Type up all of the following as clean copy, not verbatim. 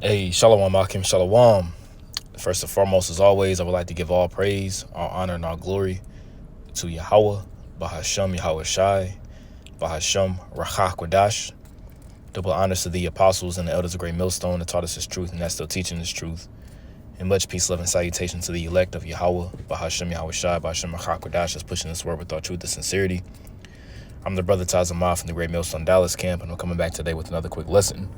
Hey, Shalom Akim Shalom. First and foremost, as always, I would like to give all praise, all honor, and all glory to Yahweh, Bahashem Yahweh Shai, Bahashem Rachach Quadash. Double honors to the apostles and the elders of Great Millstone that taught us this truth and that's still teaching this truth. And much peace, love, and salutation to the elect of Yahweh, Bahashem Yahweh Shai, Bahashem Rachach Quadash, that's pushing this word with all truth and sincerity. I'm the brother Tazamah from the Great Millstone Dallas camp, and I'm coming back today with another quick lesson.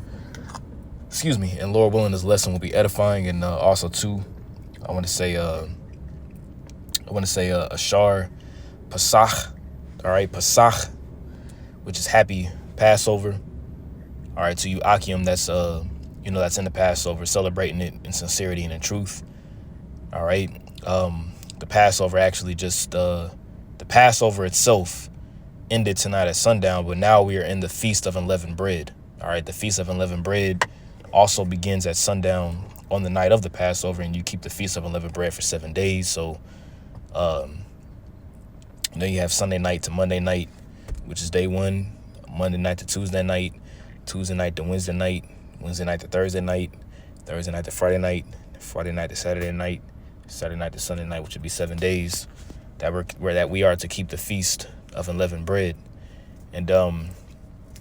And Lord willing, this lesson will be edifying. And also too, I want to say Ashar Pasach, all right, Pasach, which is happy Passover. All right, to you Akim, that's that's in the Passover, celebrating it in sincerity and in truth. All right, the Passover actually just the Passover itself ended tonight at sundown, but now we are in the Feast of Unleavened Bread. All right, the Feast of Unleavened Bread also begins at sundown on the night of the Passover, and you keep the Feast of Unleavened Bread for 7 days. So, you have Sunday night to Monday night, which is day one, Monday night to Tuesday night to Wednesday night to Thursday night to Friday night to Saturday night to Sunday night, which would be 7 days that we are to keep the Feast of Unleavened Bread. And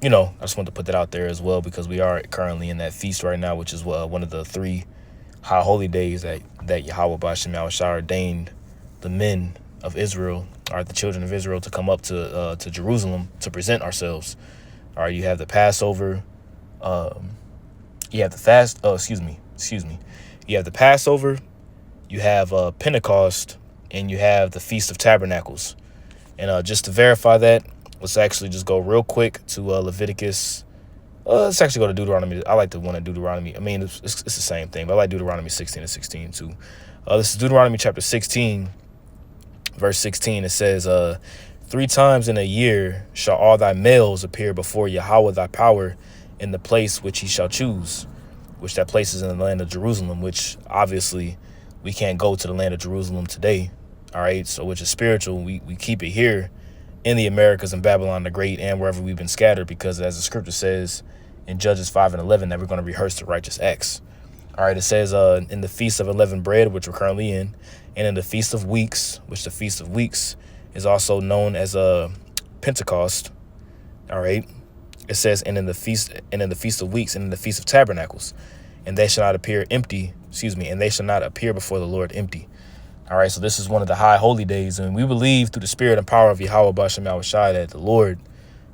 I just wanted to put that out there as well, because we are currently in that feast right now, which is one of the 3 high holy days that Yahweh B'Shem Yahushua ordained the men of Israel, or the children of Israel, to come up to Jerusalem to present ourselves. All right, you have the Passover. You have the fast. Oh, excuse me. You have the Passover. You have Pentecost, and you have the Feast of Tabernacles. And just to verify that, let's actually just go real quick to Leviticus. Let's actually go to Deuteronomy. I like the one at Deuteronomy. I mean, it's the same thing, but I like Deuteronomy 16 and 16 too. This is Deuteronomy chapter 16, verse 16. It says, 3 times in a year shall all thy males appear before Yahweh thy power in the place which he shall choose, which that place is in the land of Jerusalem, which obviously we can't go to the land of Jerusalem today. All right, so which is spiritual. We keep it here in the Americas and Babylon the Great and wherever we've been scattered, because as the scripture says in Judges 5 and 11, that we're going to rehearse the righteous acts. All right, it says in the Feast of Unleavened Bread, which we're currently in, and in the Feast of Weeks, which the Feast of Weeks is also known as Pentecost. All right, it says, and in the Feast of Weeks, and in the Feast of Tabernacles, and they shall not appear empty. And they shall not appear before the Lord empty. All right, so this is one of the high holy days, and we believe through the spirit and power of Yahweh B'Shem Yahushua that the Lord,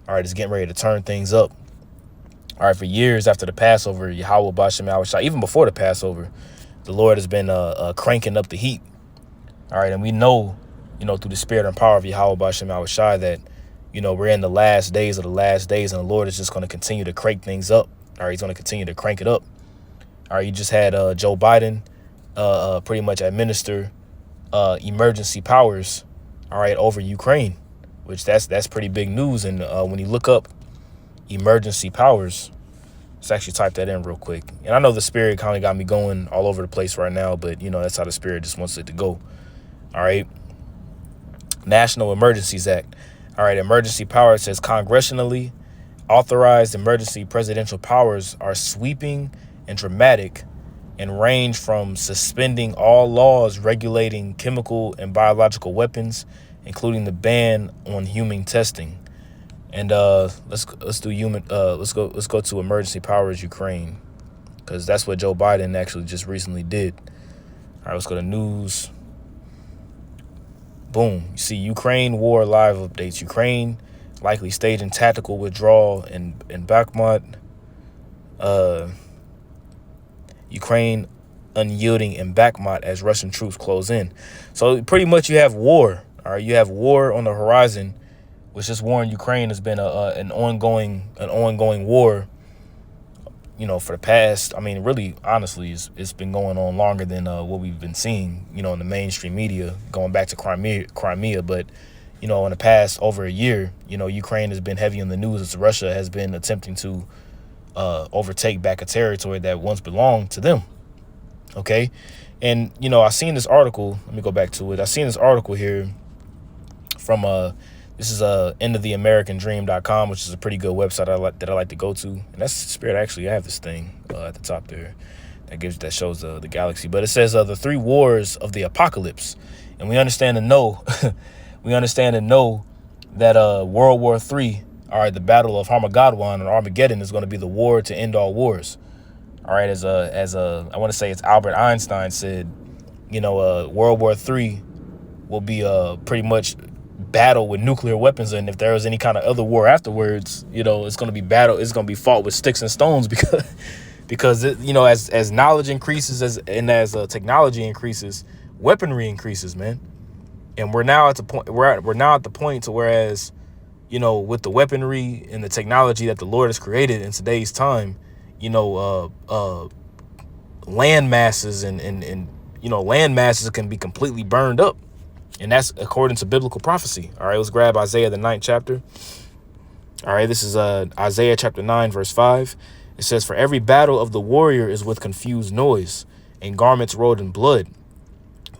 all right, is getting ready to turn things up. All right, for years after the Passover, Yahweh B'Shem Yahushua, even before the Passover, the Lord has been cranking up the heat. All right, and we know, through the spirit and power of Yahweh B'Shem Yahushua that, we're in the last days of the last days, and the Lord is just going to continue to crank things up. All right, he's going to continue to crank it up. All right, you just had Joe Biden pretty much administer emergency powers, all right, over Ukraine, which that's pretty big news. And when you look up emergency powers, let's actually type that in real quick. And I know the spirit kind of got me going all over the place right now, but that's how the spirit just wants it to go. All right, National Emergencies Act. All right, emergency powers says congressionally authorized emergency presidential powers are sweeping and dramatic, and range from suspending all laws regulating chemical and biological weapons, including the ban on human testing. And let's go to emergency powers Ukraine, because that's what Joe Biden actually just recently did. All right, let's go to news. Boom. You see Ukraine war live updates. Ukraine likely staging tactical withdrawal in Bakhmut. Ukraine unyielding in Bakhmut as Russian troops close in. So pretty much you have war. All right, you have war on the horizon, which this war in Ukraine has been an ongoing war. For the past, really, honestly, it's been going on longer than what we've been seeing, in the mainstream media, going back to Crimea. But, in the past over a year, Ukraine has been heavy in the news as Russia has been attempting to overtake back a territory that once belonged to them. Okay. And, I seen this article. Let me go back to it. I seen this article here from This is endoftheamericandream.com, which is a pretty good website that I like to go to. And that's Spirit. Actually, I have this thing at the top there that shows the galaxy. But it says the three wars of the apocalypse, and we understand and know that World War III, all right, the Battle of Armageddon or Armageddon is going to be the war to end all wars. All right, as I want to say it's Albert Einstein said, World War III will be pretty much battle with nuclear weapons, and if there was any kind of other war afterwards, it's going to be battle. It's going to be fought with sticks and stones because as knowledge increases, as technology increases, weaponry increases, man. And we're now at the point to whereas, with the weaponry and the technology that the Lord has created in today's time, land masses and land masses can be completely burned up. And that's according to biblical prophecy. All right, let's grab Isaiah, the 9th chapter. All right, this is Isaiah chapter 9, verse 5. It says, "For every battle of the warrior is with confused noise, and garments rolled in blood.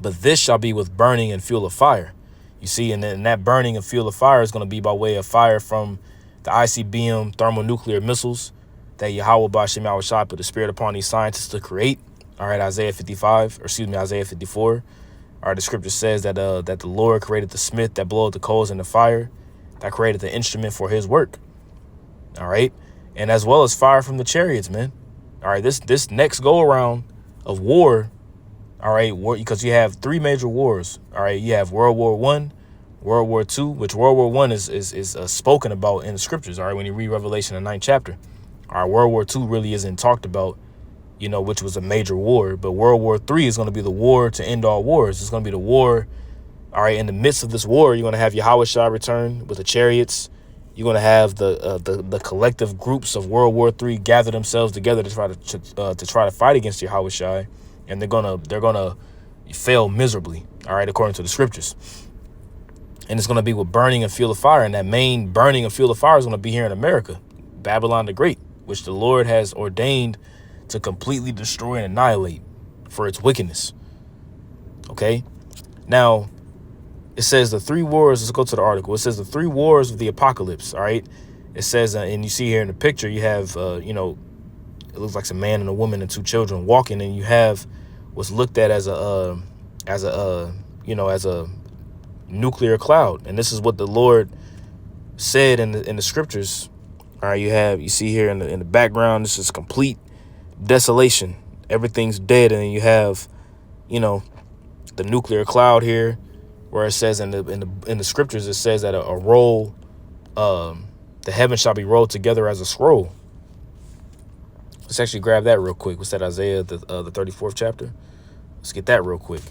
But this shall be with burning and fuel of fire." You see, and then that burning and fuel of fire is going to be by way of fire from the ICBM thermonuclear missiles that Yahweh Ba'Shem Yahushua put the spirit upon these scientists to create. All right, Isaiah 54. All right, the scripture says that the Lord created the smith that blowed the coals in the fire, that created the instrument for his work. All right, and as well as fire from the chariots, man. All right, this next go around of war. All right, because you have three major wars. All right, you have World War I, World War II, which World War I is spoken about in the scriptures. All right, when you read Revelation, the 9th chapter. All right, World War II really isn't talked about, which was a major war. But World War III is going to be the war to end all wars. It's going to be the war. All right, in the midst of this war, you're going to have Yahushua return with the chariots. You're going to have the collective groups of World War III gather themselves together to try to fight against Yahushua. And they're gonna fail miserably, all right, according to the scriptures. And it's gonna be with burning and fuel of fire, and that main burning and fuel of fire is gonna be here in America, Babylon the Great, which the Lord has ordained to completely destroy and annihilate for its wickedness. Okay, now it says the three wars. Let's go to the article. It says the three wars of the apocalypse. All right, it says, and you see here in the picture, you have it looks like a man and a woman and two children walking, and you have what's looked at as a nuclear cloud. And this is what the Lord said in the scriptures. All right, you see here in the background, this is complete desolation. Everything's dead, and then you have, the nuclear cloud here, where it says in the scriptures, it says that a roll, the heavens shall be rolled together as a scroll. Let's actually grab that real quick. What's that, Isaiah, the 34th chapter? Let's get that real quick.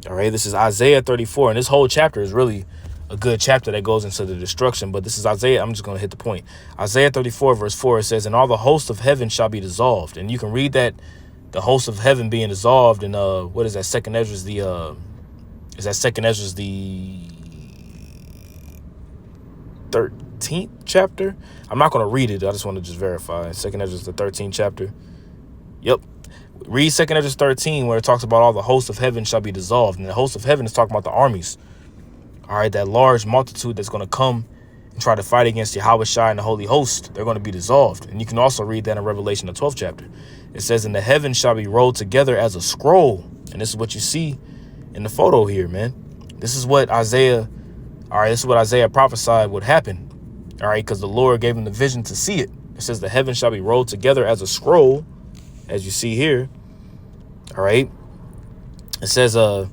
All right, this is Isaiah 34, and this whole chapter is really a good chapter that goes into the destruction, but this is Isaiah. I'm just going to hit the point. Isaiah 34, verse 4, it says, "And all the hosts of heaven shall be dissolved." And you can read that, the hosts of heaven being dissolved, and what is that, Second Ezra's the 13th chapter? I'm not going to read it. I just want to just verify. Second Ezra's the 13th chapter. Yep. Read Second Ezra's 13, where it talks about all the hosts of heaven shall be dissolved. And the host of heaven is talking about the armies. All right, that large multitude that's going to come and try to fight against Yahushua and the Holy Host. They're going to be dissolved. And you can also read that in Revelation, the 12th chapter. It says, "And the heavens shall be rolled together as a scroll." And this is what you see in the photo here, man. This is what Isaiah prophesied would happen. All right, because the Lord gave him the vision to see it. It says the heavens shall be rolled together as a scroll, as you see here. All right. It says, and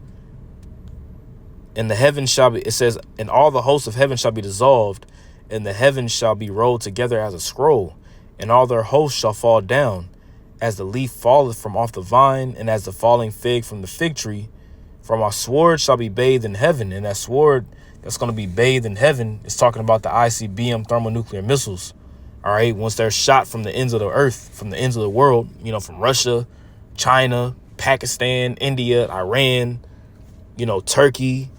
the heavens shall be, it says, "And all the hosts of heaven shall be dissolved, and the heavens shall be rolled together as a scroll, and all their hosts shall fall down, as the leaf falleth from off the vine, and as the falling fig from the fig tree. For my sword shall be bathed in heaven." And that sword that's going to be bathed in heaven is talking about the ICBM thermonuclear missiles. All right, once they're shot from the ends of the earth, from the ends of the world, from Russia, China, Pakistan, India, Iran, Turkey,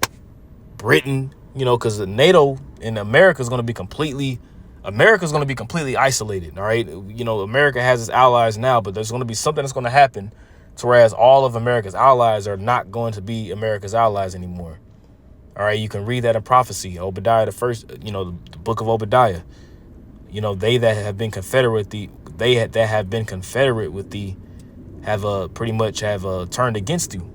Britain, because the NATO and America is going to be completely isolated. All right, America has its allies now, but there's going to be something that's going to happen, to whereas all of America's allies are not going to be America's allies anymore. All right, you can read that in prophecy, Obadiah, the first, the book of Obadiah. They that have been confederate with thee, that have been confederate with thee, have pretty much have turned against you.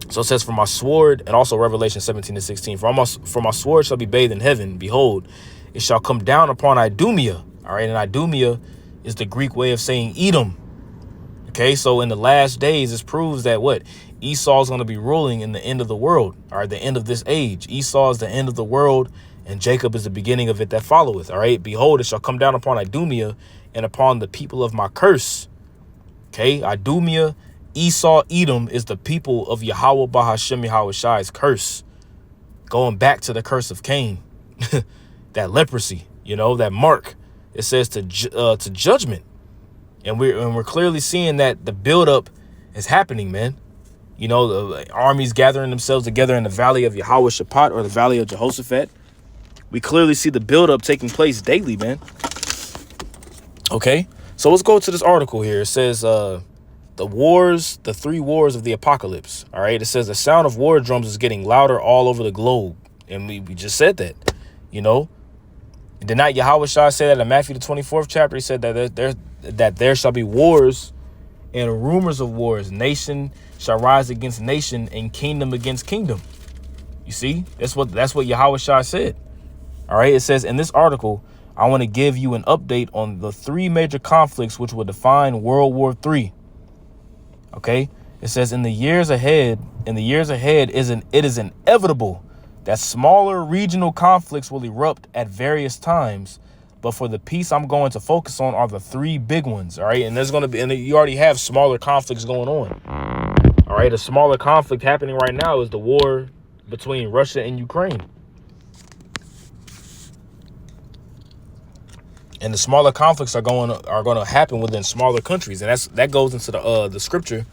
So it says, for my sword, and also Revelation 17:16, for my sword shall be bathed in heaven. Behold, it shall come down upon Idumea. All right, and Idumea is the Greek way of saying Edom. Okay, so in the last days, this proves that what? Esau is going to be ruling in the end of the world, all right, the end of this age. Esau is the end of the world, and Jacob is the beginning of it that followeth. All right, behold, it shall come down upon Idumea and upon the people of my curse. Okay, Idumea, Esau, Edom is the people of Yahweh Bahashem Yahweh Shai's curse, going back to the curse of Cain, that leprosy, that mark. It says to judgment. And we're clearly seeing that the buildup is happening, man. The armies gathering themselves together in the valley of Yahweh Shaphat, or the valley of Jehoshaphat. We clearly see the buildup taking place daily, man. Okay, so let's go to this article here. It says the three wars of the apocalypse. All right, it says the sound of war drums is getting louder all over the globe. And we just said that, Did not Yahweh Shai say that in Matthew the 24th chapter? He said that there shall be wars and rumors of wars. Nation shall rise against nation and kingdom against kingdom. You see, that's what Yahweh Shai said. All right, it says in this article, I want to give you an update on the three major conflicts which will define World War III. Okay, it says in the years ahead, it is inevitable that smaller regional conflicts will erupt at various times. But for the piece I'm going to focus on are the three big ones. All right. And you already have smaller conflicts going on. All right. A smaller conflict happening right now is the war between Russia and Ukraine. And the smaller conflicts are going to happen within smaller countries. And that goes into the scripture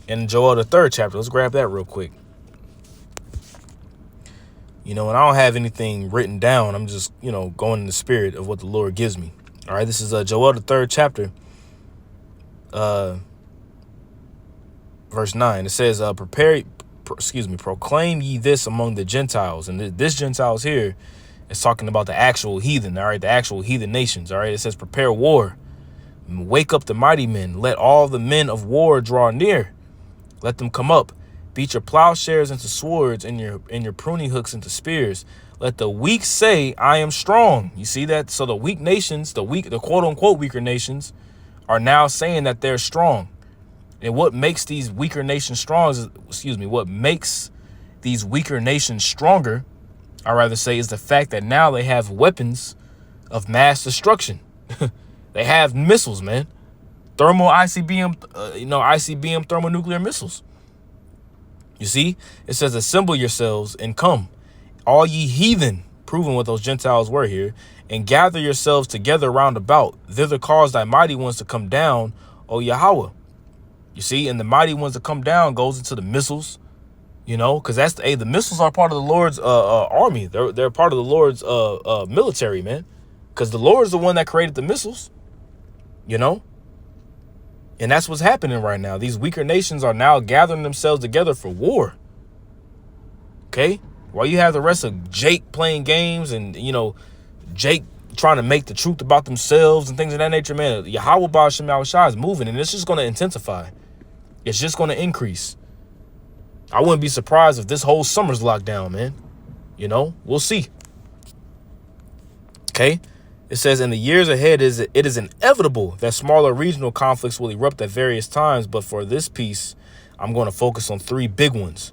in Joel the 3rd chapter. Let's grab that real quick. And I don't have anything written down. I'm just, going in the spirit of what the Lord gives me. All right, this is Joel the 3rd chapter, verse 9. It says, proclaim ye this among the Gentiles. And this Gentiles here is talking about the actual heathen, all right, the actual heathen nations. All right, it says, prepare war, wake up the mighty men, let all the men of war draw near, let them come up. Beat your plowshares into swords and your pruning hooks into spears. Let the weak say, I am strong. You see that? So the weak nations, the quote unquote weaker nations, are now saying that they're strong. And what makes these weaker nations strong what makes these weaker nations stronger, I rather say, is the fact that now they have weapons of mass destruction. They have missiles, man. ICBM thermonuclear missiles. You see, it says, assemble yourselves and come, all ye heathen, proving what those Gentiles were here, and gather yourselves together round about. Thither cause thy mighty ones to come down, O Yahweh. You see, and the mighty ones to come down goes into the missiles, because the missiles are part of the Lord's army. They're part of the Lord's military, man, because the Lord is the one that created the missiles, And that's what's happening right now. These weaker nations are now gathering themselves together for war. Okay? While you have the rest of Jake playing games and, Jake trying to make the truth about themselves and things of that nature, man, Yahweh Bahashem Yahweh Shai is moving, and it's just going to intensify. It's just going to increase. I wouldn't be surprised if this whole summer's locked down, man. We'll see. Okay? It says, in the years ahead, it is inevitable that smaller regional conflicts will erupt at various times. But for this piece, I'm going to focus on three big ones.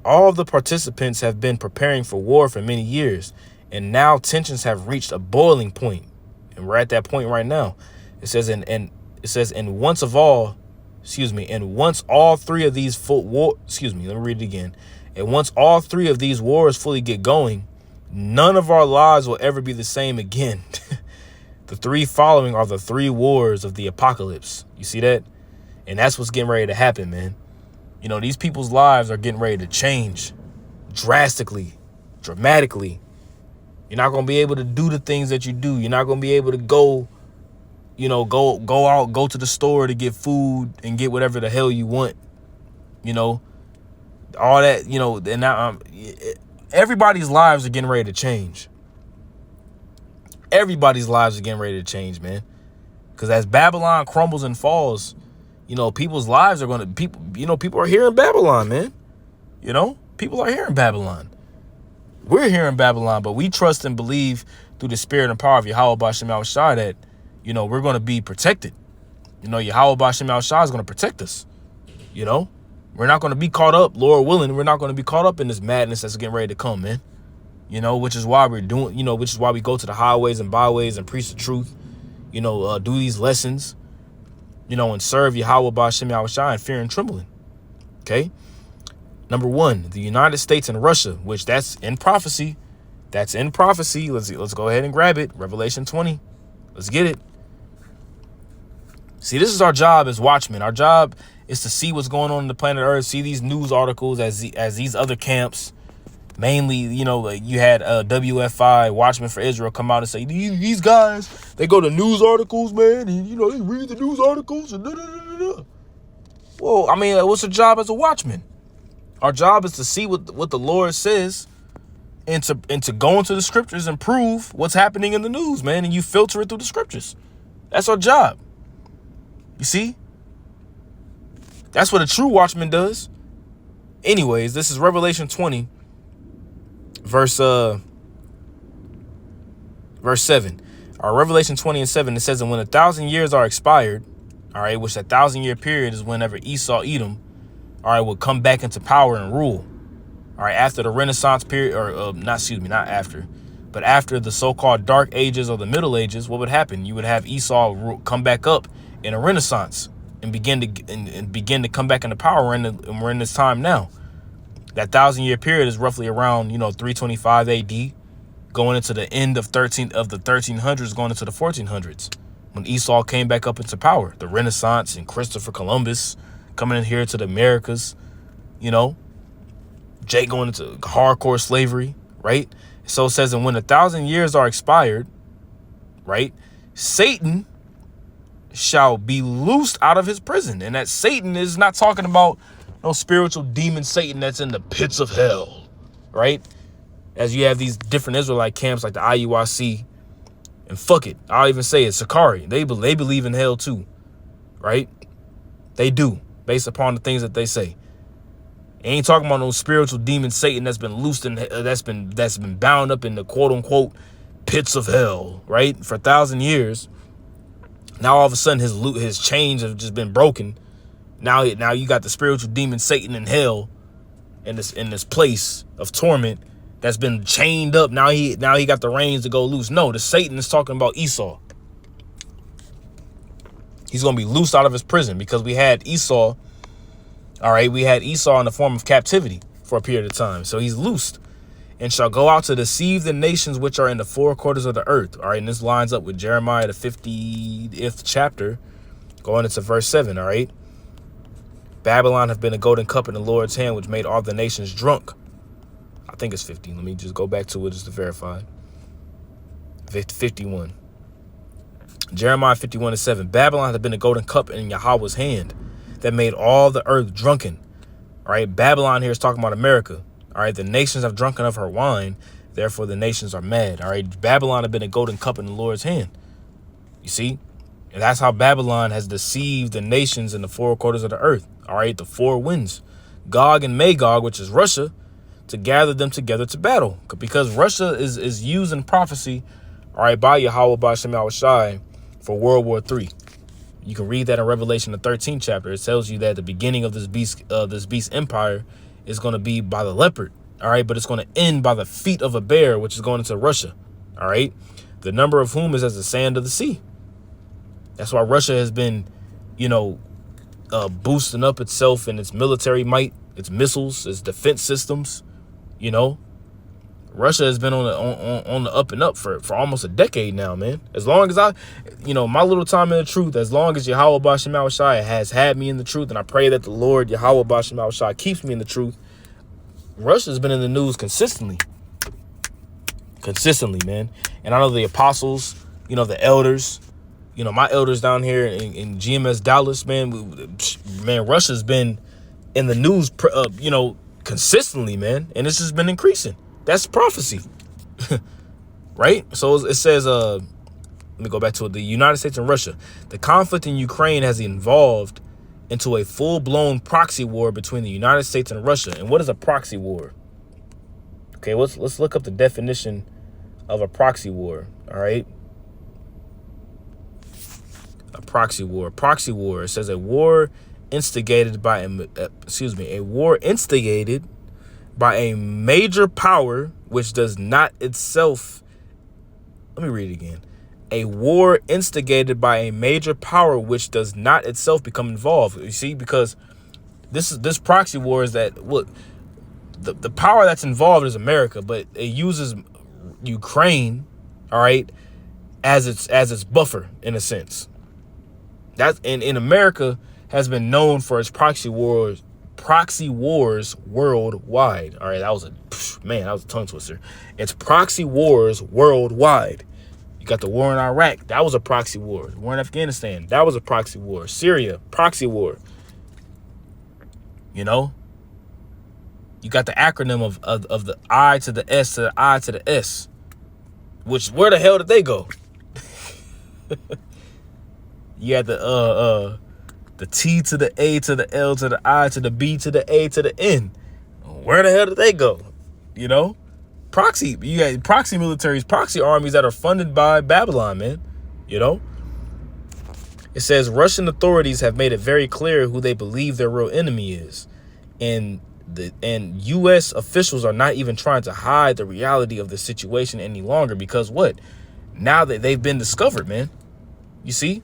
All of the participants have been preparing for war for many years, and now tensions have reached a boiling point. And we're at that point right now. It says, and once all three of these let me read it again. And once all three of these wars fully get going, none of our lives will ever be the same again. The three following are the three wars of the apocalypse. You see that? And that's what's getting ready to happen, man. These people's lives are getting ready to change drastically, dramatically. You're not going to be able to do the things that you do. You're not going to be able to go to the store to get food and get whatever the hell you want. all that, and now everybody's lives are getting ready to change. Everybody's lives are getting ready to change, man. Because as Babylon crumbles and falls, people's lives are going to, people are hearing Babylon, man. People are hearing Babylon. We're hearing Babylon, but we trust and believe through the spirit and power of Yahweh B'Shem Yahushua that, we're going to be protected. Yahweh B'Shem Yahushua is going to protect us. We're not going to be caught up, Lord willing, we're not going to be caught up in this madness that's getting ready to come, man. Which is why we're doing, which is why we go to the highways and byways and preach the truth, do these lessons, and serve Yahweh B'Shem Yahushua in fear and trembling. Okay. Number 1, the United States and Russia, which that's in prophecy. Let's go ahead and grab it. Revelation 20. Let's get it. See, this is our job as watchmen. Our job is to see what's going on the planet Earth, see these news articles as these other camps. Mainly, you had WFI, Watchmen for Israel, come out and say, these guys, they go to news articles, man, and, they read the news articles. And Well, I mean, what's our job as a watchman? Our job is to see what the Lord says and to go into the scriptures and prove what's happening in the news, man, and you filter it through the scriptures. That's our job. You see? That's what a true watchman does. Anyways, this is Revelation 20. Verse 7. Revelation 20 and 7, it says, and when 1,000 years are expired, all right, which that 1,000-year period is whenever Esau, Edom, all right, will come back into power and rule. All right, after the Renaissance period, or not after, but after the so-called Dark Ages or the Middle Ages, what would happen? You would have Esau come back up in a Renaissance and begin to come back into power. And we're in this time now. That 1,000-year period is roughly around, 325 AD, going into the end of the 1300s, going into the 1400s, when Esau came back up into power. The Renaissance and Christopher Columbus coming in here to the Americas, Jay going into hardcore slavery, right? So it says, and when 1,000 years are expired, right, Satan shall be loosed out of his prison. And that Satan is not talking about no spiritual demon Satan that's in the pits of hell, right? As you have these different Israelite camps like the IUIC, and fuck it, I'll even say it, Sakari. They believe in hell too, right? They do, based upon the things that they say. Ain't talking about no spiritual demon Satan that's been loosed in, that's been bound up in the quote unquote pits of hell, right? For 1,000 years. Now all of a sudden his chains have just been broken. Now you got the spiritual demon Satan in hell, in this place of torment that's been chained up. Now he got the reins to go loose. No, the Satan is talking about Esau. He's gonna be loosed out of his prison because we had Esau. All right, we had Esau in the form of captivity for a period of time. So he's loosed and shall go out to deceive the nations which are in the four quarters of the earth. All right, and this lines up with Jeremiah, the 50th chapter, going into verse 7. All right. Babylon have been a golden cup in the Lord's hand, which made all the nations drunk. I think it's 50. Let me just go back to it just to verify. 51. Jeremiah 51:7. Babylon have been a golden cup in Yahweh's hand that made all the earth drunken. All right. Babylon here is talking about America. All right. The nations have drunken of her wine. Therefore, the nations are mad. All right. Babylon have been a golden cup in the Lord's hand. You see? And that's how Babylon has deceived the nations in the four quarters of the earth. All right, the four winds, Gog and Magog, which is Russia, to gather them together to battle. Because Russia is used in prophecy, all right, by Yahweh B'Shem Yahushua for World War III. You can read that in Revelation, the 13th chapter. It tells you that the beginning of this beast empire is going to be by the leopard. All right, but it's going to end by the feet of a bear, which is going into Russia. All right, the number of whom is as the sand of the sea. That's why Russia has been, boosting up itself in its military might, its missiles, its defense systems. Russia has been on the up and up for almost a decade now, man. As long as my little time in the truth, as long as Yahweh B'Shem Yahushua has had me in the truth, and I pray that the Lord Yahweh B'Shem Yahushua keeps me in the truth, Russia's been in the news consistently, man. And I know the apostles, the elders, my elders down here in GMS Dallas, man, Russia's been in the news, consistently, man. And it's just been increasing. That's prophecy, right? So it says, let me go back to it. The United States and Russia. The conflict in Ukraine has evolved into a full-blown proxy war between the United States and Russia. And what is a proxy war? Okay, let's look up the definition of a proxy war. All right. A proxy war. Proxy war. It says a war instigated by a war instigated by a major power which does not itself. Let me read it again. A war instigated by a major power which does not itself become involved. You see, because this proxy war is that look, the power that's involved is America, but it uses Ukraine, all right, as its buffer in a sense. That in America has been known for its proxy wars worldwide. All right, that was a tongue twister. It's proxy wars worldwide. You got the war in Iraq, that was a proxy war. The war in Afghanistan, that was a proxy war. Syria, proxy war. You know, you got the acronym of the I to the S to the I to the S. Which, where the hell did they go? You had the T to the A to the L to the I to the B to the A to the N. Where the hell did they go? You know? Proxy, you got proxy militaries, proxy armies that are funded by Babylon, man. You know? It says Russian authorities have made it very clear who they believe their real enemy is. And U.S. officials are not even trying to hide the reality of the situation any longer because what? Now that they've been discovered, man. You see?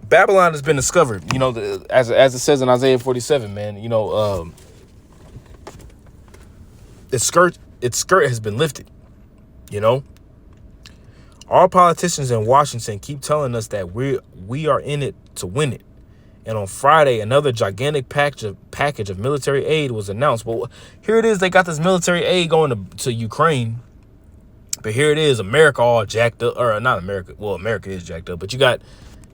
Babylon has been discovered, you know, as it says in Isaiah 47, man. You know, its skirt has been lifted, you know. Our politicians in Washington keep telling us that we are in it to win it. And on Friday, another gigantic package of military aid was announced. But here it is. They got this military aid going to Ukraine. But here it is. America all jacked up. Or not America. Well, America is jacked up. But you got,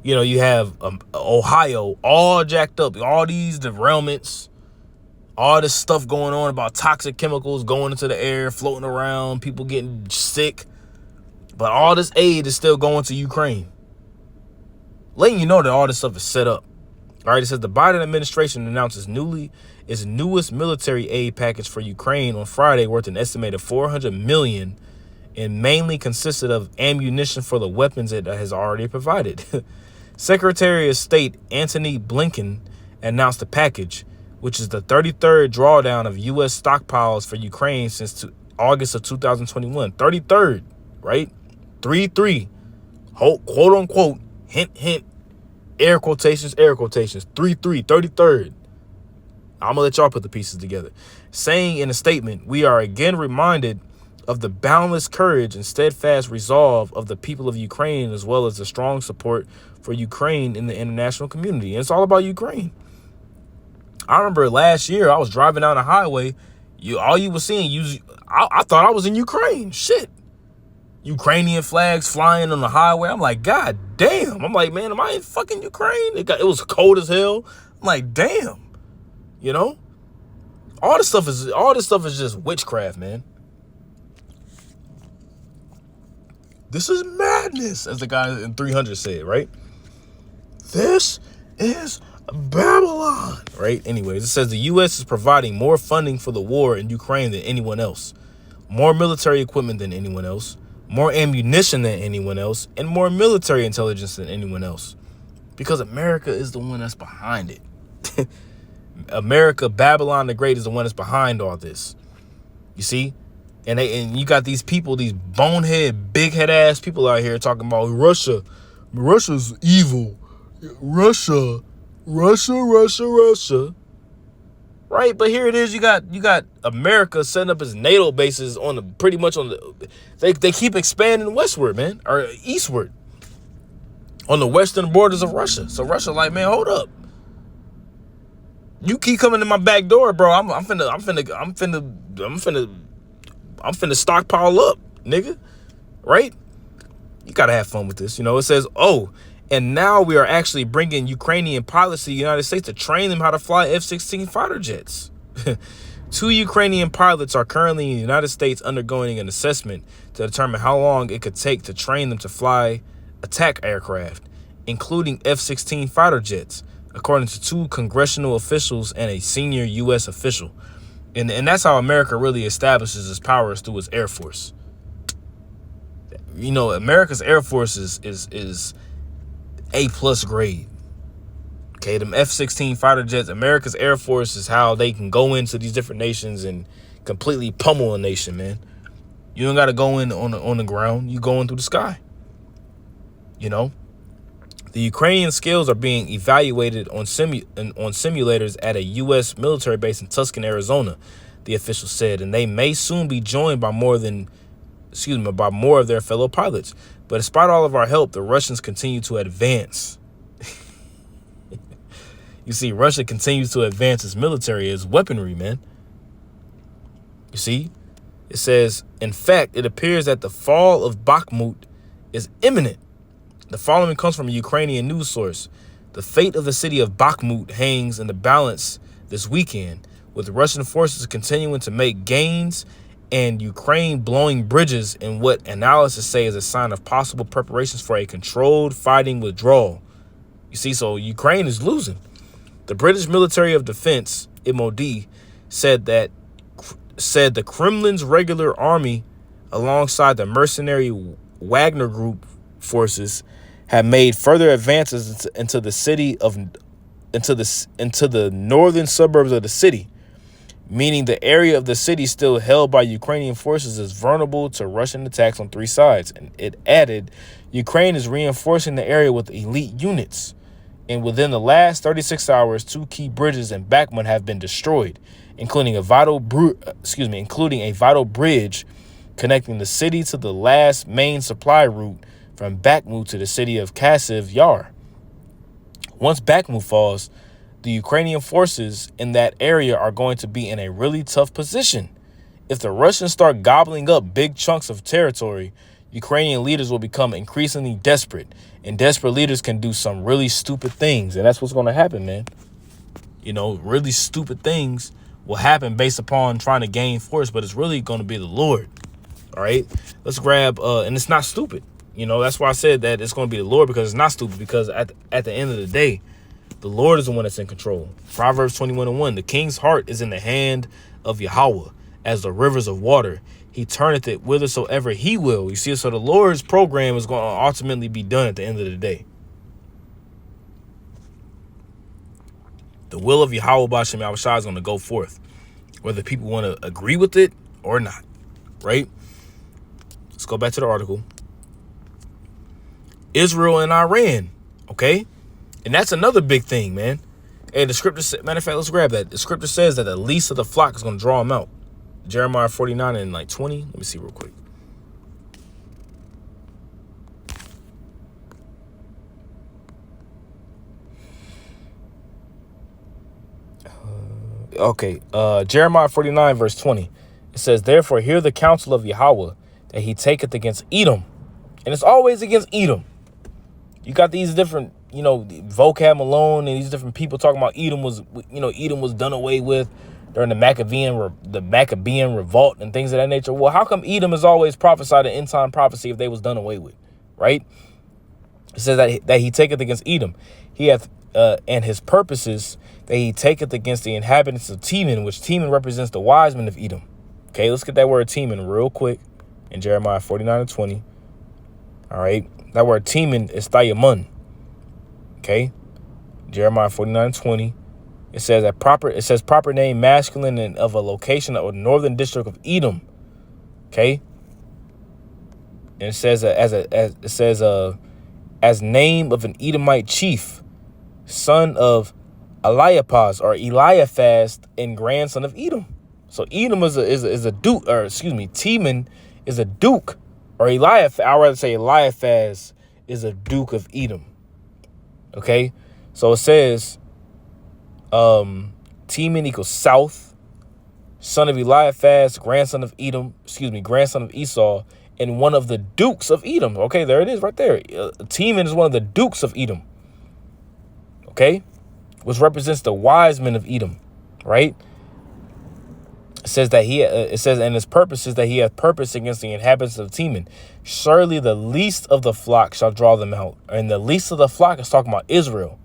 you know, you have Ohio all jacked up. All these derailments. All this stuff going on about toxic chemicals going into the air, floating around, people getting sick. But all this aid is still going to Ukraine. Letting you know that all this stuff is set up. All right, it says the Biden administration announced its newest military aid package for Ukraine on Friday, worth an estimated $400 million, and mainly consisted of ammunition for the weapons it has already provided. Secretary of State Antony Blinken announced the package, which is the 33rd drawdown of U.S. stockpiles for Ukraine since August of 2021. 33rd, right? 3-3, quote unquote, hint, hint. Air quotations, 3-3, 33rd. I'm going to let y'all put the pieces together. Saying in a statement, we are again reminded of the boundless courage and steadfast resolve of the people of Ukraine, as well as the strong support for Ukraine in the international community. And it's all about Ukraine. I remember last year, I was driving down the highway. All you were seeing, I thought I was in Ukraine. Shit. Ukrainian flags flying on the highway. I'm like, God damn. I'm like, man, am I in fucking Ukraine? It was cold as hell. I'm like, damn. You know? All this stuff is just witchcraft, man. This is madness, as the guy in 300 said, right? This is Babylon, right? Anyways, it says the U.S. is providing more funding for the war in Ukraine than anyone else, more military equipment than anyone else, more ammunition than anyone else, and more military intelligence than anyone else. Because America is the one that's behind it. America, Babylon the Great is the one that's behind all this. You see? And you got these people, these bonehead, big head ass people out here talking about Russia's evil. Russia. Right, but here it is. You got America setting up its NATO bases they keep expanding westward, man, or eastward on the western borders of Russia. So Russia, like, man, hold up. You keep coming to my back door, bro. I'm finna stockpile up, nigga. Right? You gotta have fun with this. You know, it says, and now we are actually bringing Ukrainian pilots to the United States to train them how to fly F-16 fighter jets. 2 Ukrainian pilots are currently in the United States undergoing an assessment to determine how long it could take to train them to fly attack aircraft, including F-16 fighter jets, according to 2 congressional officials and a senior U.S. official. And that's how America really establishes its powers, through its Air Force. You know, America's Air Force is A+ grade. Okay, them F-16 fighter jets, America's Air Force is how they can go into these different nations and completely pummel a nation, man. You don't got to go in on the ground. You go in through the sky. You know, the Ukrainian skills are being evaluated on simulators at a U.S. military base in Tucson, Arizona, the official said, and they may soon be joined by more of their fellow pilots. But despite all of our help, the Russians continue to advance. You see, Russia continues to advance its military, its weaponry, man. You see, it says, in fact, it appears that the fall of Bakhmut is imminent. The following comes from a Ukrainian news source. The fate of the city of Bakhmut hangs in the balance this weekend, with Russian forces continuing to make gains and Ukraine blowing bridges in what analysts say is a sign of possible preparations for a controlled fighting withdrawal. You see, so Ukraine is losing. The British Military of Defense, MOD, said the Kremlin's regular army, alongside the mercenary Wagner Group forces, have made further advances into the northern suburbs of the city, meaning the area of the city still held by Ukrainian forces is vulnerable to Russian attacks on 3 sides. And it added, Ukraine is reinforcing the area with elite units. And within the last 36 hours, 2 key bridges in Bakhmut have been destroyed, including a vital bridge connecting the city to the last main supply route from Bakhmut to the city of Kasiv Yar. Once Bakhmut falls, the Ukrainian forces in that area are going to be in a really tough position. If the Russians start gobbling up big chunks of territory, Ukrainian leaders will become increasingly desperate, and desperate leaders can do some really stupid things. And that's what's going to happen, man. You know, really stupid things will happen based upon trying to gain force, but it's really going to be the Lord. All right, let's grab, and it's not stupid. You know, that's why I said that it's going to be the Lord, because it's not stupid, because at the end of the day, the Lord is the one that's in control. Proverbs 21:1, the king's heart is in the hand of Yahweh as the rivers of water. He turneth it whithersoever he will. You see, so the Lord's program is going to ultimately be done at the end of the day. The will of Yahweh B'Shem Yahushua is going to go forth, whether people want to agree with it or not, right? Let's go back to the article. Israel and Iran, okay? And that's another big thing, man. Hey, the scripture, matter of fact, let's grab that. The scripture says that the least of the flock is going to draw them out. Jeremiah 49 and like 20. Let me see real quick. Jeremiah 49 verse 20. It says, therefore, hear the counsel of Yahweh, that he taketh against Edom. And it's always against Edom. You got these different, vocab Malone and these different people talking about Edom was done away with during the Maccabean revolt and things of that nature. Well, how come Edom is always prophesied in end time prophecy if they was done away with, right? It says that he taketh against Edom. He hath and his purposes that he taketh against the inhabitants of Teman, which Teman represents the wise men of Edom. Okay, let's get that word Teman real quick in Jeremiah 49 and 20. All right, that word Teman is Thayamun. Okay, Jeremiah 49 and 20. It says proper name masculine and of a location of the northern district of Edom. Okay. And it says as name of an Edomite chief, son of Eliaphaz or Eliaphaz, and grandson of Edom. So Edom is a duke, or excuse me, Teman is a duke, or Eliaphaz. I'd rather say Eliaphaz is a duke of Edom. Okay, so it says Teman equals south, son of Eliaphaz, grandson of Esau, and one of the dukes of Edom. Okay, there it is right there. Teman is one of the dukes of Edom. Okay, which represents the wise men of Edom, right? It says that it says, and his purpose is that he hath purpose against the inhabitants of Teman. Surely the least of the flock shall draw them out. And the least of the flock is talking about Israel.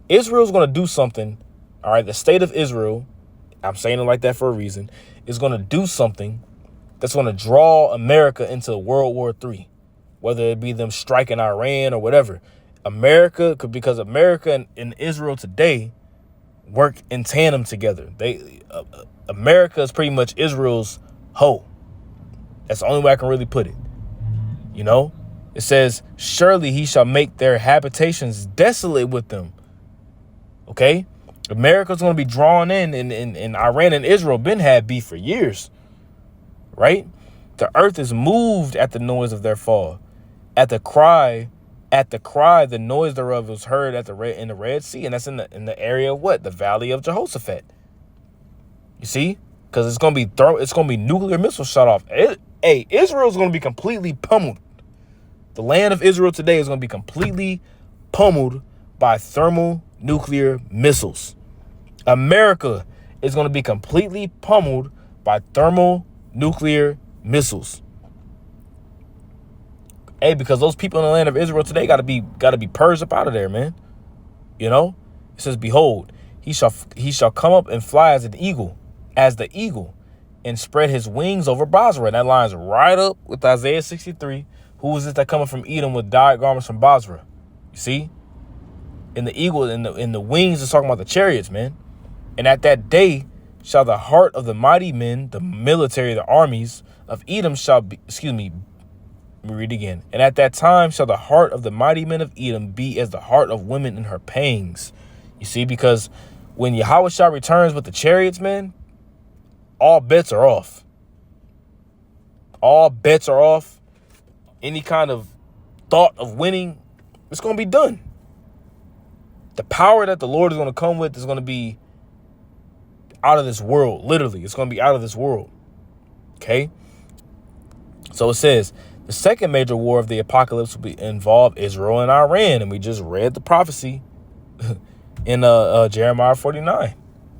Israel's going to do something. All right. The state of Israel, I'm saying it like that for a reason, is going to do something that's going to draw America into World War III, whether it be them striking Iran or whatever. Because America and Israel today work in tandem together. America is pretty much Israel's hoe. That's the only way I can really put it. You know, it says, surely he shall make their habitations desolate with them. OK, America's going to be drawn in, and Iran and Israel been had beef for years. Right. The earth is moved at the noise of their fall. At the cry, the noise thereof was heard in the Red Sea. And that's in the area of what? The Valley of Jehoshaphat. You see, because it's going to be nuclear missiles shot off. Israel's going to be completely pummeled. The land of Israel today is going to be completely pummeled by thermonuclear missiles. America is going to be completely pummeled by thermonuclear missiles. Because those people in the land of Israel today got to be purged up out of there, man. You know, it says, behold, he shall come up and fly as the eagle, and spread his wings over Basra. And that lines right up with Isaiah 63. Who is this that coming from Edom with dyed garments from Basra? You see, in the eagle, in the wings is talking about the chariots, man. And at that day shall the heart of the mighty men, the military, the armies of Edom shall be, let me read again. And at that time shall the heart of the mighty men of Edom be as the heart of women in her pangs. You see, because when Yahushua returns with the chariots, man, all bets are off. All bets are off. Any kind of thought of winning, it's going to be done. The power that the Lord is going to come with is going to be out of this world. Literally, it's going to be out of this world. Okay. So it says the second major war of the apocalypse will involve Israel and Iran. And we just read the prophecy in Jeremiah 49.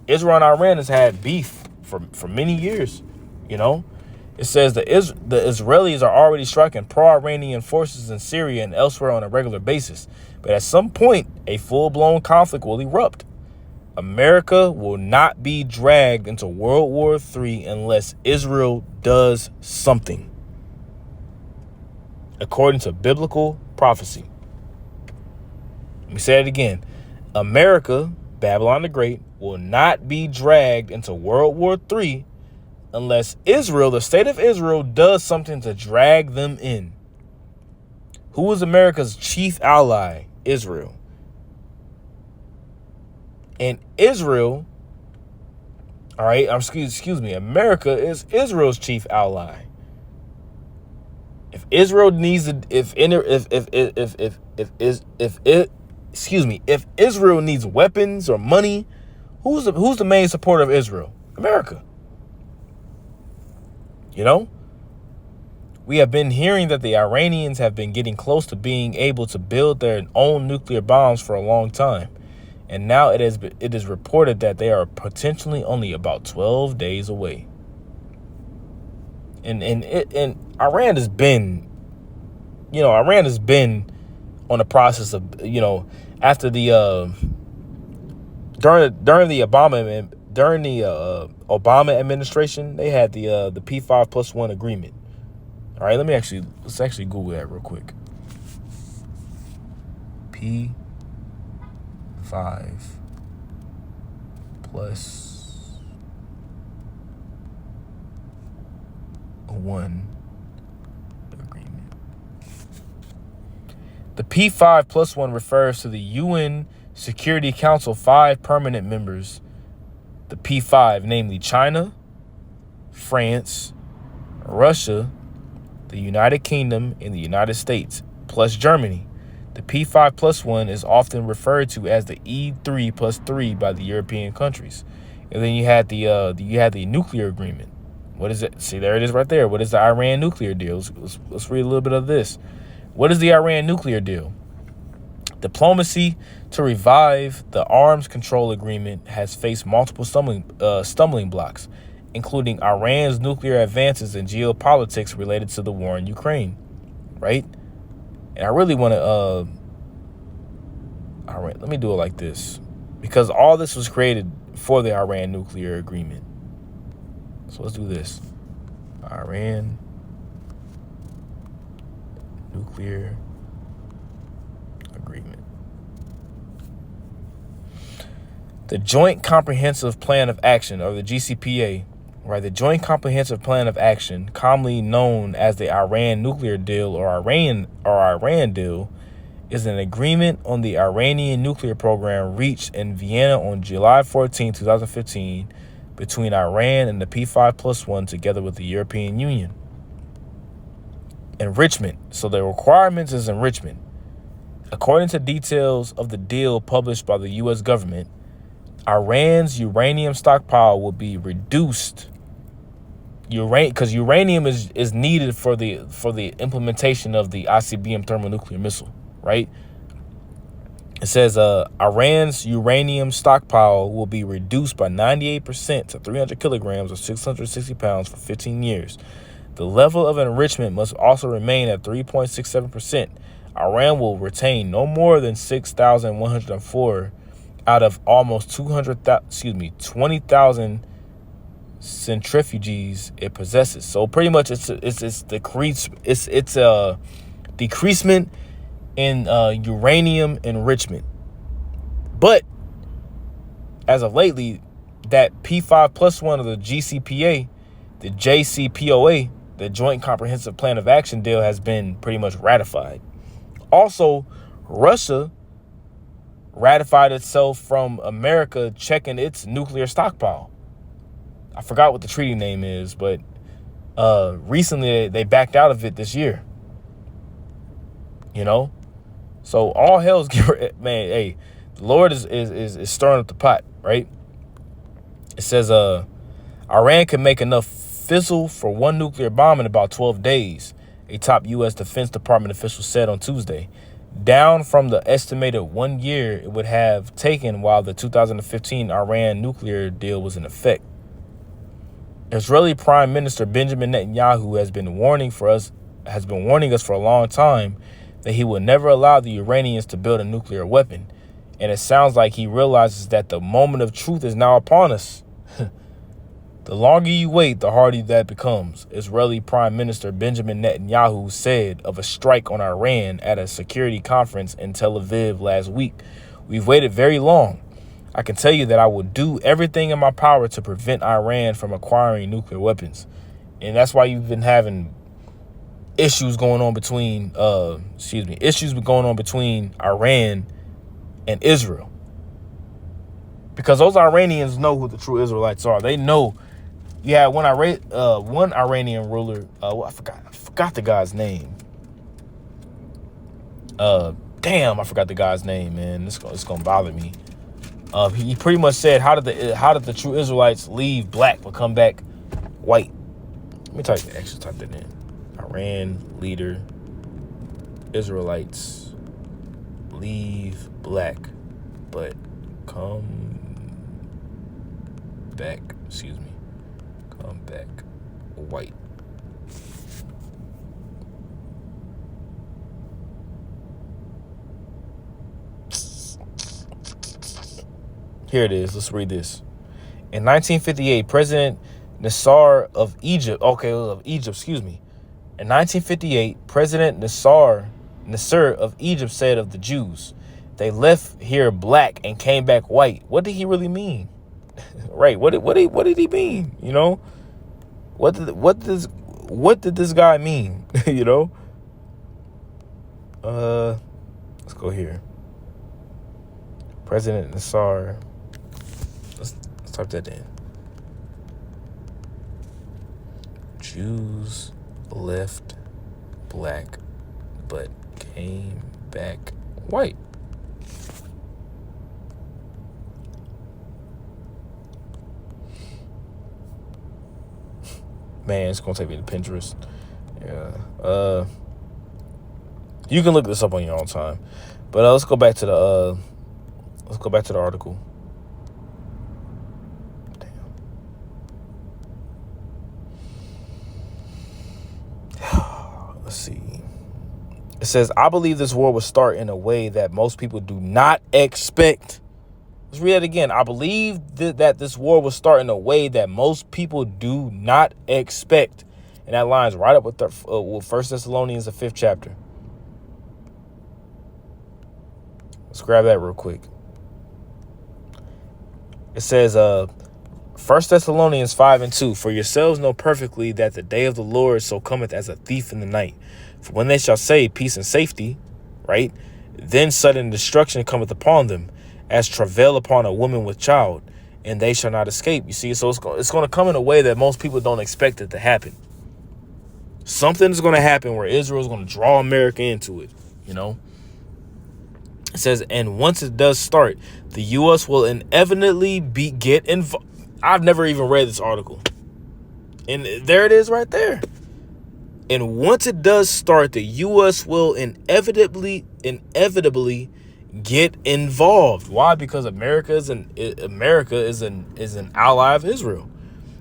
Israel and Iran has had beef for many years. You know, it says the Israelis are already striking pro-Iranian forces in Syria and elsewhere on a regular basis. But at some point, a full-blown conflict will erupt. America will not be dragged into World War III unless Israel does something, according to biblical prophecy. Let me say it again. America, Babylon the Great, will not be dragged into World War III unless Israel, the state of Israel, does something to drag them in. Who is America's chief ally? Israel. And Israel, all right, excuse me, America is Israel's chief ally. If Israel needs to, if Israel needs weapons or money, who's the main supporter of Israel? America. You know, we have been hearing that the Iranians have been getting close to being able to build their own nuclear bombs for a long time. And now it is reported that they are potentially only about 12 days away. And Iran has been, Iran has been on the process of, after the during the Obama administration, they had the P5+1 agreement. All right, let's actually Google that real quick. P5+1 agreement. The P5+1 refers to the UN Security Council 5 permanent members. The P5, namely China, France, Russia, the United Kingdom, and the United States, plus Germany. The P5+1 is often referred to as the E3+3 by the European countries. And then you had the nuclear agreement. What is it? See, there it is right there. What is the Iran nuclear deal? Let's read a little bit of this. What is the Iran nuclear deal? Diplomacy to revive the arms control agreement has faced multiple stumbling blocks. including Iran's nuclear advances and geopolitics related to the war in Ukraine, right? And I really want to, all right, let me do it like this, because all this was created for the Iran nuclear agreement. So let's do this. Iran nuclear agreement. The Joint Comprehensive Plan of Action, or the GCPA, right? The Joint Comprehensive Plan of Action, commonly known as the Iran Nuclear Deal or Iran Deal, is an agreement on the Iranian nuclear program reached in Vienna on July 14, 2015, between Iran and the P5+1 together with the European Union. Enrichment. So the requirements is enrichment. According to details of the deal published by the U.S. government, Iran's uranium stockpile will be reduced. Because uranium is needed for the implementation of the ICBM thermonuclear missile, right? It says Iran's uranium stockpile will be reduced by 98% to 300 kilograms or 660 pounds for 15 years. The level of enrichment must also remain at 3.67%. Iran will retain no more than 6,104 out of almost 20,000 centrifuges it possesses. So pretty much it's a decreasement in uranium enrichment. But as of lately, that P5+1 of the GCPA, the JCPOA, the Joint Comprehensive Plan of Action deal, has been pretty much ratified. Also, Russia ratified itself from America checking its nuclear stockpile. I forgot what the treaty name is, but recently they backed out of it this year. You know? So all hell's man, hey, the Lord is stirring up the pot, right? It says Iran can make enough fissile for one nuclear bomb in about 12 days, a top U.S. Defense Department official said on Tuesday, down from the estimated 1 year it would have taken while the 2015 Iran nuclear deal was in effect. Israeli Prime Minister Benjamin Netanyahu has been warning us for a long time that he will never allow the Iranians to build a nuclear weapon. And it sounds like he realizes that the moment of truth is now upon us. The longer you wait, the harder that becomes, Israeli Prime Minister Benjamin Netanyahu said of a strike on Iran at a security conference in Tel Aviv last week. We've waited very long. I can tell you that I will do everything in my power to prevent Iran from acquiring nuclear weapons. And that's why you've been having issues going on between Iran and Israel. Because those Iranians know who the true Israelites are. They know. Yeah, when I read one Iranian ruler, I forgot the guy's name. Damn, I forgot the guy's name, man. It's gonna bother me. He pretty much said, how did the true Israelites leave black but come back white? Let me type that in. Iran leader, Israelites leave black but come back. Come back white. Here it is. Let's read this. In 1958, President Nasser of Egypt. In 1958, President Nasser of Egypt said of the Jews, they left here black and came back white. What did he really mean? Right? What did he mean? You know, what did this guy mean? You know. Let's go here. President Nasser. Let's type that in. Jews left black but came back white. Man, it's gonna take me to Pinterest. Yeah. You can look this up on your own time. But let's go back to the article. Damn. It says, I believe this war will start in a way that most people do not expect. Let's read it again. I believe that this war will start in a way that most people do not expect. And that lines right up with 1 Thessalonians, the 5th chapter. Let's grab that real quick. It says, 1 Thessalonians 5:2, for yourselves know perfectly that the day of the Lord so cometh as a thief in the night. For when they shall say peace and safety, right, then sudden destruction cometh upon them, as travail upon a woman with child, and they shall not escape. You see, so it's going to come in a way that most people don't expect it to happen. Something is going to happen where Israel is going to draw America into it, you know. It says, and once it does start, the U.S. will inevitably get involved. I've never even read this article. And there it is right there. And once it does start, the U.S. will inevitably get involved. Why? Because America is an ally of Israel.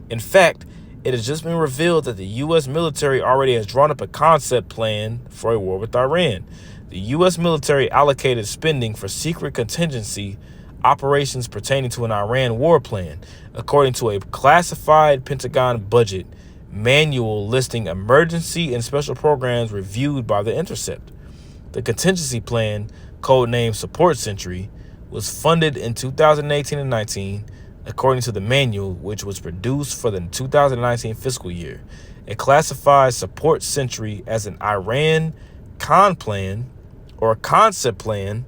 In fact, it has just been revealed that the U.S. military already has drawn up a concept plan for a war with Iran. The U.S. military allocated spending for secret contingency operations pertaining to an Iran war plan, according to a classified Pentagon budget manual listing emergency and special programs reviewed by The Intercept. The contingency plan, codenamed Support Century, was funded in 2018 and 19, according to the manual, which was produced for the 2019 fiscal year. It classifies Support Century as an Iran con plan or a concept plan,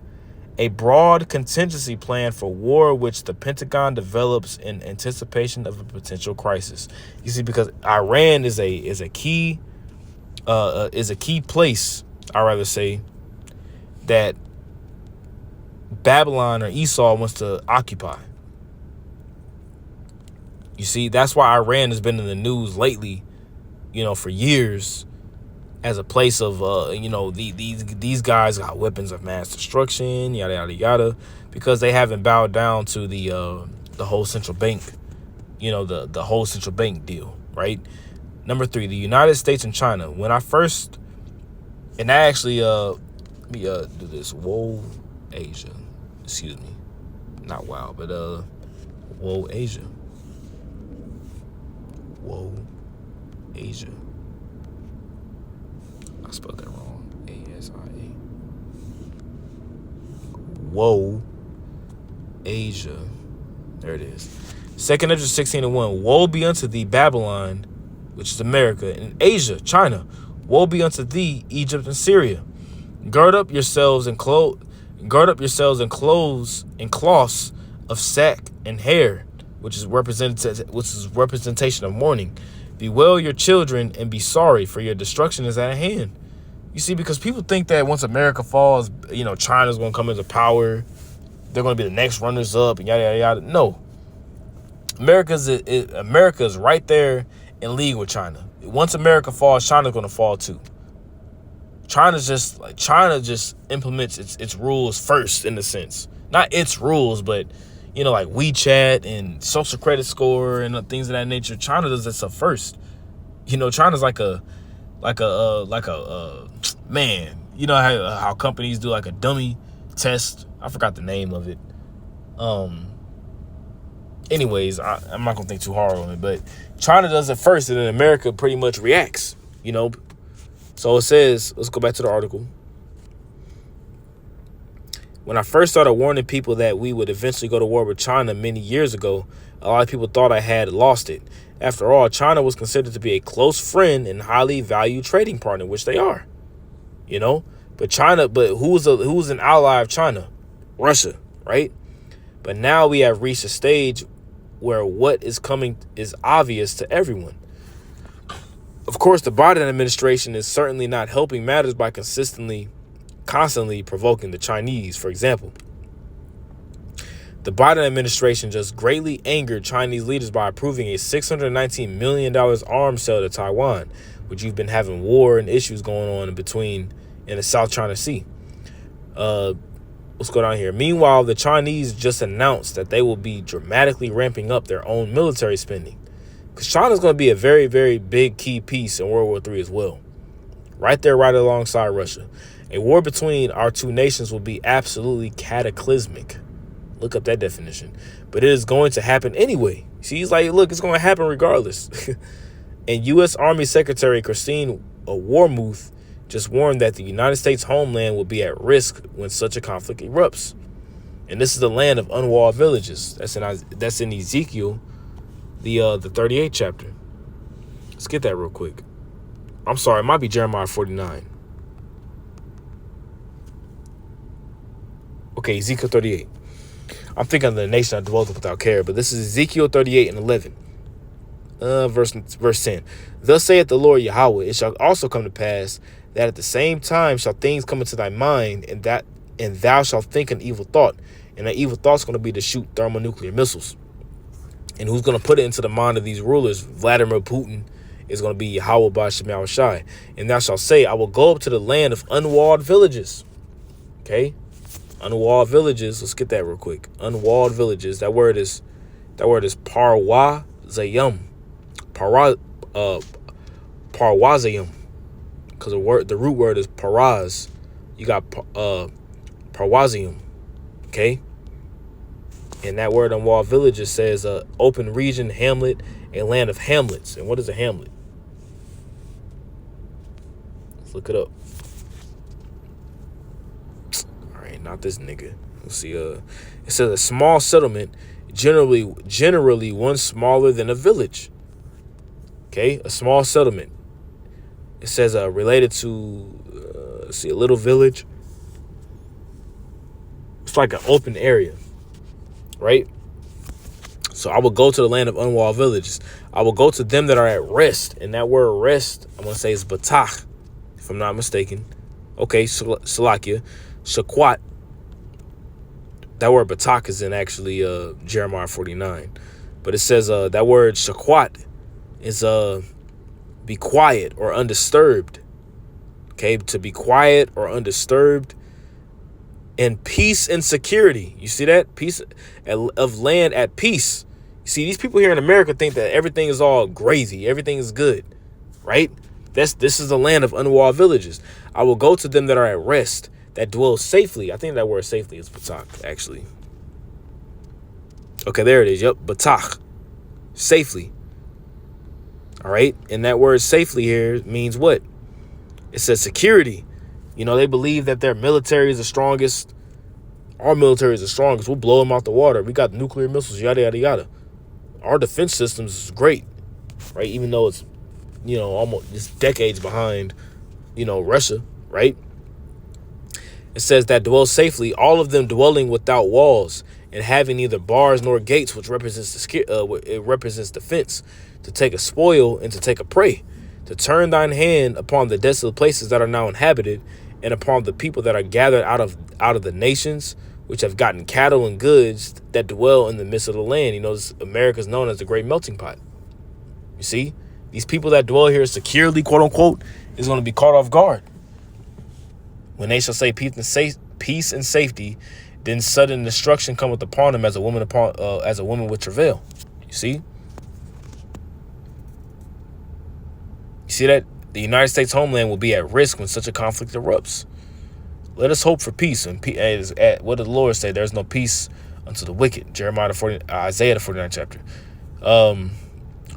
a broad contingency plan for war which the Pentagon develops in anticipation of a potential crisis. You see, because Iran is a key place, I rather say, that Babylon or Esau wants to occupy. You see, that's why Iran has been in the news lately, you know, for years, as a place of, these guys got weapons of mass destruction, yada, yada, yada, because they haven't bowed down to the whole central bank, the whole central bank deal, right? Number 3, the United States and China. When I first, and I actually, let me do this, Whoa, Asia, excuse me, not wow, but Whoa, Asia, Whoa, Asia. I spelled that wrong. ASIA. Whoa, Asia. There it is. 2nd Ezra 16:1. Woe be unto thee, Babylon, which is America, and Asia, China. Woe be unto thee, Egypt and Syria. Gird up yourselves and clothes and cloths of sack and hair, which is representation of mourning. Bewail your children and be sorry, for your destruction is at hand. You see, because people think that once America falls, China's going to come into power. They're going to be the next runners up and yada, yada, yada. No. America is right there in league with China. Once America falls, China's going to fall too. China just implements its rules first, in a sense. Not its rules, but like WeChat and social credit score and things of that nature. China does that stuff first. China's like a man. You know how companies do like a dummy test. I forgot the name of it. Anyways, I'm not gonna think too hard on it, but China does it first, and then America pretty much reacts. So it says, let's go back to the article. When I first started warning people that we would eventually go to war with China many years ago, a lot of people thought I had lost it. After all, China was considered to be a close friend and highly valued trading partner, which they are. But who's an ally of China? Russia, right? But now we have reached a stage where what is coming is obvious to everyone. Of course, the Biden administration is certainly not helping matters by constantly provoking the Chinese. For example, the Biden administration just greatly angered Chinese leaders by approving a $619 million arms sale to Taiwan, which you've been having war and issues going on in the South China Sea. Let's go down here. Meanwhile, the Chinese just announced that they will be dramatically ramping up their own military spending, because China's going to be a very, very big key piece in World War III as well. right there, right alongside Russia. A war between our two nations will be absolutely cataclysmic. Look up that definition. But it is going to happen anyway. She's like, look, it's going to happen regardless. And U.S. Army Secretary Christine Wormuth just warned that the United States homeland will be at risk when such a conflict erupts. And this is the land of unwalled villages. That's in Ezekiel, the 38th chapter. Let's get that real quick. I'm sorry, it might be Jeremiah 49. Okay, Ezekiel 38. I'm thinking of the nation that dwelleth without care, but this is Ezekiel 38 and 11. Verse 10. Thus saith the Lord Yahweh, it shall also come to pass that at the same time shall things come into thy mind, and thou shalt think an evil thought. And that evil thought's going to be to shoot thermonuclear missiles. And who's going to put it into the mind of these rulers? Vladimir Putin is going to be Yahweh Ba'Shem Yahushai. And thou shalt say, I will go up to the land of unwalled villages. Okay? Unwalled villages. Let's get that real quick. Unwalled villages. That word is parwazayim. Parwazayim. Because the root word is paraz. You got parwazayim. Okay? And that word unwalled villages says open region, hamlet, a land of hamlets. And what is a hamlet? Let's look it up. All right, not this nigga. Let's see. It says a small settlement, generally one smaller than a village. Okay, a small settlement. It says related to let's see, a little village. It's like an open area, right? So I will go to the land of unwalled villages. I will go to them that are at rest. And that word rest, I'm going to say is batach, if I'm not mistaken. Okay, Salakia. Shaquat. That word batach is in actually Jeremiah 49. But it says that word shaquat is be quiet or undisturbed. Okay, to be quiet or undisturbed. And peace and security. You see that? Peace of land at peace. You see, these people here in America think that everything is all gravy. Everything is good, right? This is the land of unwalled villages. I will go to them that are at rest, that dwell safely. I think that word safely is batach, actually. Okay, there it is. Yep, batach. Safely. All right? And that word safely here means what? It says security. You know, they believe that their military is the strongest. Our military is the strongest. We'll blow them out the water. We got nuclear missiles, yada, yada, yada. Our defense systems is great, right? Even though it's, you know, almost just decades behind, you know, Russia, right? It says that dwell safely, all of them dwelling without walls and having neither bars nor gates, which represents it represents defense, to take a spoil and to take a prey, to turn thine hand upon the desolate places that are now inhabited, and upon the people that are gathered out of the nations, which have gotten cattle and goods that dwell in the midst of the land. You know, America is known as the great melting pot. You see, these people that dwell here securely, quote unquote, is going to be caught off guard. When they shall say peace and safety, then sudden destruction cometh upon them as a woman with travail. You see? You see that? The United States homeland will be at risk when such a conflict erupts. Let us hope for peace. And what did the Lord say? There's no peace unto the wicked. Isaiah the 49th chapter.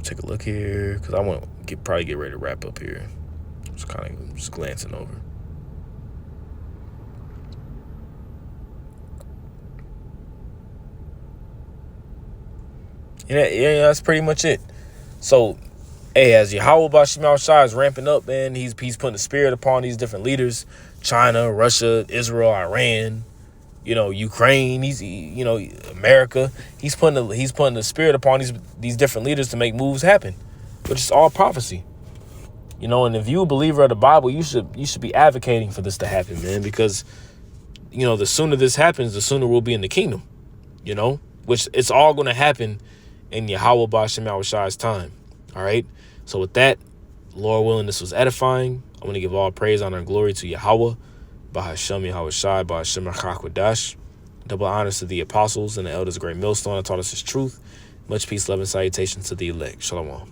Take a look here, because I want to probably get ready to wrap up here. Just glancing over. Yeah, that's pretty much it. So, hey, as Yahweh Ba'Shem Yahushai is ramping up, man, he's putting the spirit upon these different leaders. China, Russia, Israel, Iran, you know, Ukraine, America. He's putting the spirit upon these different leaders to make moves happen, which is all prophecy. You know, and if you're a believer of the Bible, you should be advocating for this to happen, man, because, you know, the sooner this happens, the sooner we'll be in the kingdom, you know, which it's all going to happen in Yahweh Ba'Shem Yahushai's time. All right. So with that, Lord willing, this was edifying. I want to give all praise, honor, and glory to Yahweh, Ba'Hashem Yahushai, Ba'Hashem HaKakwadash. Double honors to the apostles and the elders of Great Millstone that taught us his truth. Much peace, love, and salutations to the elect. Shalom.